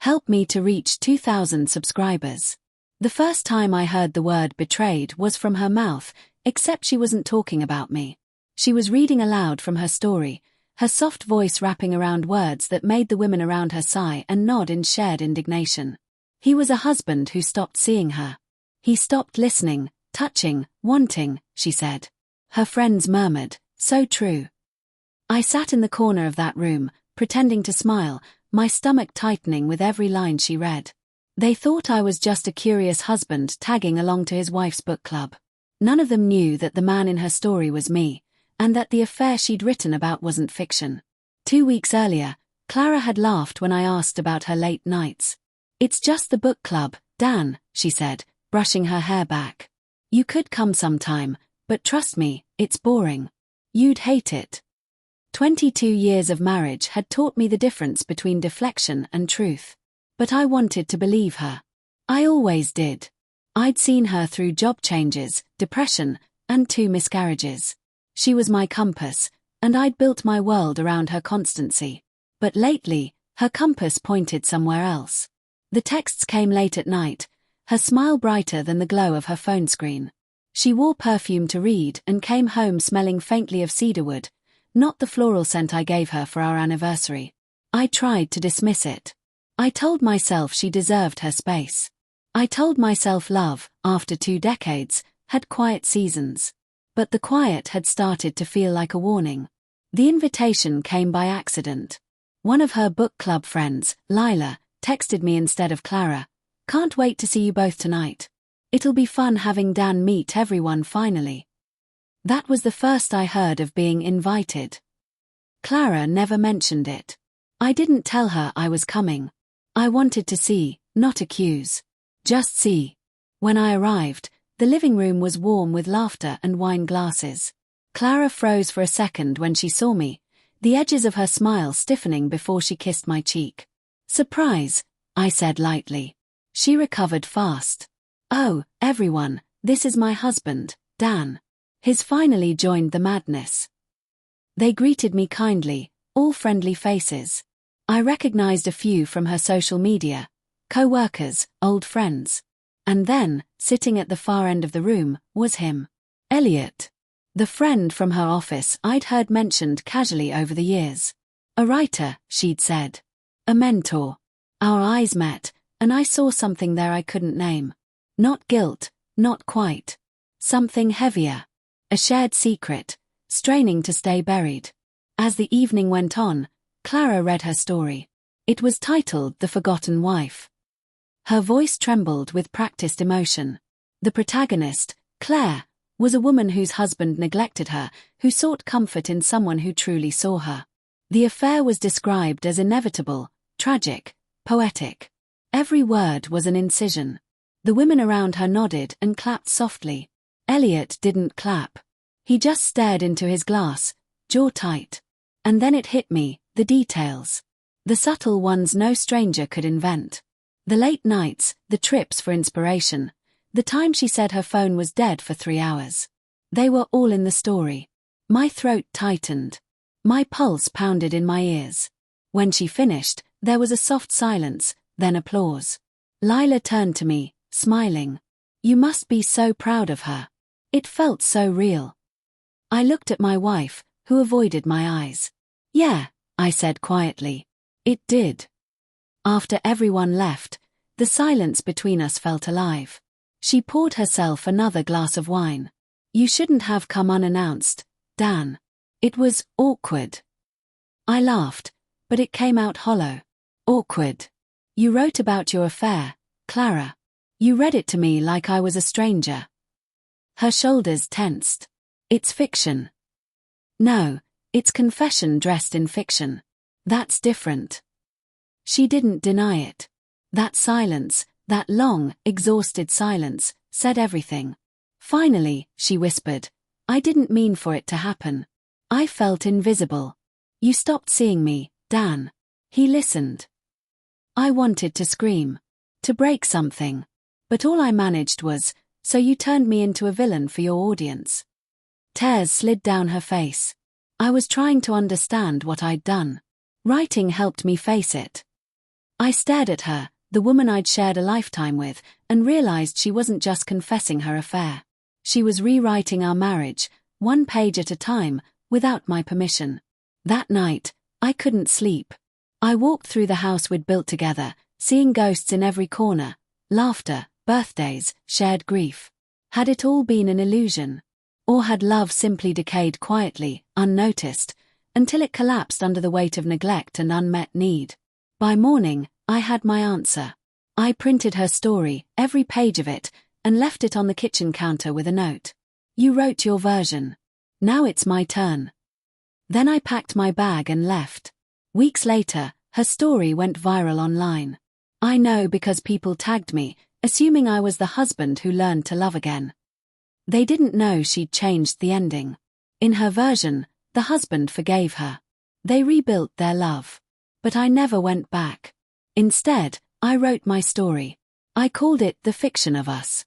Help me to reach 2,000 subscribers. The first time I heard the word betrayed was from her mouth, except she wasn't talking about me. She was reading aloud from her story, her soft voice wrapping around words that made the women around her sigh and nod in shared indignation. He was a husband who stopped seeing her. He stopped listening, touching, wanting, she said. Her friends murmured, so true. I sat in the corner of that room, pretending to smile, my stomach tightening with every line she read. They thought I was just a curious husband tagging along to his wife's book club. None of them knew that the man in her story was me, and that the affair she'd written about wasn't fiction. 2 weeks earlier, Clara had laughed when I asked about her late nights. It's just the book club, Dan, she said, brushing her hair back. You could come sometime, but trust me, it's boring. You'd hate it. 22 years of marriage had taught me the difference between deflection and truth. But I wanted to believe her. I always did. I'd seen her through job changes, depression, and 2 miscarriages. She was my compass, and I'd built my world around her constancy. But lately, her compass pointed somewhere else. The texts came late at night, her smile brighter than the glow of her phone screen. She wore perfume to read and came home smelling faintly of cedarwood, not the floral scent I gave her for our anniversary. I tried to dismiss it. I told myself she deserved her space. I told myself love, after 2 decades, had quiet seasons. But the quiet had started to feel like a warning. The invitation came by accident. One of her book club friends, Lila, texted me instead of Clara. Can't wait to see you both tonight. It'll be fun having Dan meet everyone finally. That was the first I heard of being invited. Clara never mentioned it. I didn't tell her I was coming. I wanted to see, not accuse. Just see. When I arrived, the living room was warm with laughter and wine glasses. Clara froze for a second when she saw me, the edges of her smile stiffening before she kissed my cheek. Surprise, I said lightly. She recovered fast. Oh, everyone, this is my husband, Dan. He's finally joined the madness. They greeted me kindly, all friendly faces. I recognized a few from her social media, co-workers, old friends. And then, sitting at the far end of the room, was him. Elliot. The friend from her office I'd heard mentioned casually over the years. A writer, she'd said. A mentor. Our eyes met, and I saw something there I couldn't name. Not guilt, not quite. Something heavier. A shared secret, straining to stay buried. As the evening went on, Clara read her story. It was titled The Forgotten Wife. Her voice trembled with practiced emotion. The protagonist, Claire, was a woman whose husband neglected her, who sought comfort in someone who truly saw her. The affair was described as inevitable, tragic, poetic. Every word was an incision. The women around her nodded and clapped softly. Elliot didn't clap. He just stared into his glass, jaw tight. And then it hit me, the details. The subtle ones no stranger could invent. The late nights, the trips for inspiration, the time she said her phone was dead for 3 hours. They were all in the story. My throat tightened. My pulse pounded in my ears. When she finished, there was a soft silence, then applause. Lila turned to me, smiling. You must be so proud of her. It felt so real. I looked at my wife, who avoided my eyes. Yeah, I said quietly. It did. After everyone left, the silence between us felt alive. She poured herself another glass of wine. You shouldn't have come unannounced, Dan. It was awkward. I laughed, but it came out hollow. Awkward. You wrote about your affair, Clara. You read it to me like I was a stranger. Her shoulders tensed. It's fiction. No, it's confession dressed in fiction. That's different. She didn't deny it. That silence, that long, exhausted silence, said everything. Finally, she whispered, I didn't mean for it to happen. I felt invisible. You stopped seeing me, Dan. He listened. I wanted to scream. To break something. But all I managed was, so you turned me into a villain for your audience. Tears slid down her face. I was trying to understand what I'd done. Writing helped me face it. I stared at her, the woman I'd shared a lifetime with, and realized she wasn't just confessing her affair. She was rewriting our marriage, one page at a time, without my permission. That night, I couldn't sleep. I walked through the house we'd built together, seeing ghosts in every corner, laughter, birthdays, shared grief. Had it all been an illusion? Or had love simply decayed quietly, unnoticed, until it collapsed under the weight of neglect and unmet need? By morning, I had my answer. I printed her story, every page of it, and left it on the kitchen counter with a note. You wrote your version. Now it's my turn. Then I packed my bag and left. Weeks later, her story went viral online. I know because people tagged me, assuming I was the husband who learned to love again. They didn't know she'd changed the ending. In her version, the husband forgave her. They rebuilt their love. But I never went back. Instead, I wrote my story. I called it The Fiction of Us.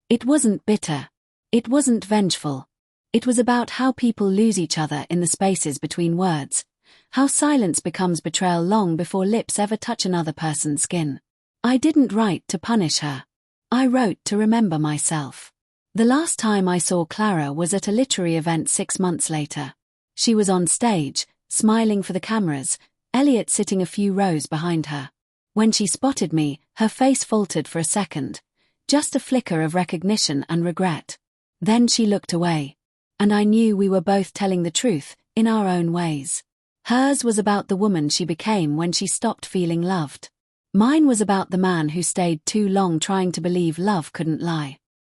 It wasn't bitter. It wasn't vengeful. It was about how people lose each other in the spaces between words, how silence becomes betrayal long before lips ever touch another person's skin. I didn't write to punish her. I wrote to remember myself. The last time I saw Clara was at a literary event 6 months later. She was on stage, smiling for the cameras, Elliot sitting a few rows behind her. When she spotted me, her face faltered for a second, just a flicker of recognition and regret. Then she looked away. And I knew we were both telling the truth, in our own ways. Hers was about the woman she became when she stopped feeling loved. Mine was about the man who stayed too long trying to believe love couldn't lie.